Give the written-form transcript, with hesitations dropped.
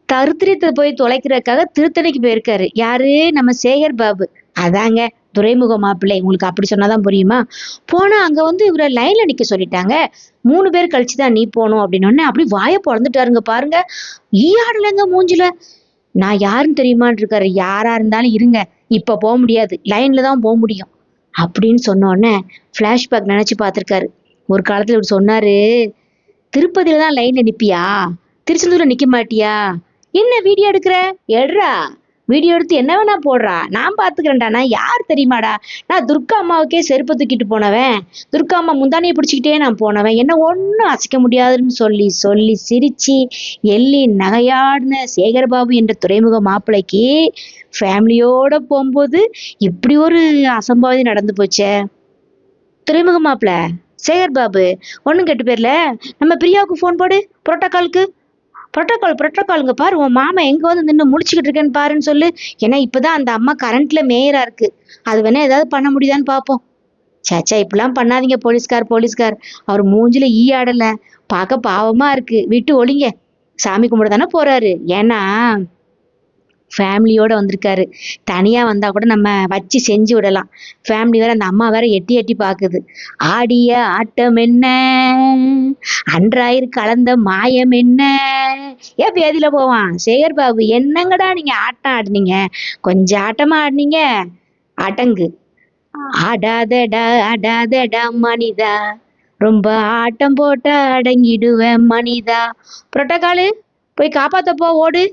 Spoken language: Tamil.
தருத்திரியத்தை போய் தொலைக்கிறதுக்காக திருத்தணிக்கு போயிருக்காரு. யாரு? நம்ம சேகர் பாபு. அதாங்க துறைமுக மாப்பிள்ளை. உங்களுக்கு அப்படி சொன்னாதான் புரியுமா? போனா அங்க இவரை லைன்ல நிக்க சொல்லிட்டாங்க. 3 பேர் கழிச்சுதான் நீ போகணும் அப்படின்னு அப்படி வாயை பொழந்துட்டாருங்க பாருங்க. ஈயாடலைங்க மூஞ்சில. நான் யாருன்னு தெரியுமான்னு இருக்காரு. யாரா இருந்தாலும் இருங்க, இப்ப போக முடியாது, லைன்ல தான் போக முடியும் அப்படின்னு சொன்ன உடனே பிளாஷ்பேக் நினைச்சு பார்த்திருக்காரு. ஒரு காலத்துல இவர் சொன்னாரு, திருப்பதியில தான் லைன்ல நிப்பியா, திருச்செந்தூர்ல நிக்க மாட்டியா, என்ன வீடியோ எடுக்கிற, எடுறா, வீடியோ எடுத்து என்ன வேணா போடுறா, நான் பாத்துக்கிறேன்டா, நான் யார் தெரியுமாடா, நான் துர்கா அம்மாவுக்கே செருப்பு தூக்கிட்டு போனவன், துர்கா அம்மா முந்தானியை பிடிச்சிக்கிட்டே நான் போனவன், என்ன ஒன்னும் அசைக்க முடியாதுன்னு சொல்லி சொல்லி சிரிச்சு எள்ளி நகையாடின சேகர்பாபு என்ற துறைமுக மாப்பிள்ளைக்கு ஃபேமிலியோட போகும்போது இப்படி ஒரு அசம்பாவிதம் நடந்து போச்சே. துறைமுக மாப்பிள்ள சேகர் பாபு, ஒன்றும் கெட்டு போயிரல, நம்ம பிரியாவுக்கு ஃபோன் போடு, புரோட்டோகாலுக்கு. புரோட்டோகாலுங்க பாரு, உன் மாமா எங்க நின்று முழிச்சுக்கிட்டு இருக்கேன்னு பாருன்னு சொல்லு. ஏன்னா இப்பதான் அந்த அம்மா கரண்ட்ல மேயரா இருக்கு, அது வேணா ஏதாவது பண்ண முடியுதான்னு பார்ப்போம். சேச்சா இப்படிலாம் பண்ணாதீங்க போலீஸ்கார், அவர் மூஞ்சில ஈ ஆடல, பார்க்க பாவமா இருக்கு, விட்டு ஒளிங்க. சாமி கும்பிட தானே போறாரு, ஏன்னா ஃபேமிலியோட வந்திருக்காரு. தனியா வந்தா கூட நம்ம வச்சு செஞ்சு விடலாம். ஃபேமிலி வேற, அந்த அம்மா வேற எட்டி எட்டி பாக்குது. ஆடிய ஆட்டம் என்ன, அன்றாயிரு கலந்த மாயம் என்ன. ஏன் பேதியில போவான் சேகர் பாபு, என்னங்கடா நீங்க ஆட்டம் ஆடுனீங்க, கொஞ்சம் ஆட்டமா ஆடுனீங்க, அடங்கு. ஆடாதடா மனிதா, ரொம்ப ஆட்டம் போட்ட அடங்கிடுவேன் மனிதா. புரோட்டோகாலு, போய் காப்பாத்தப்போ, ஓடு.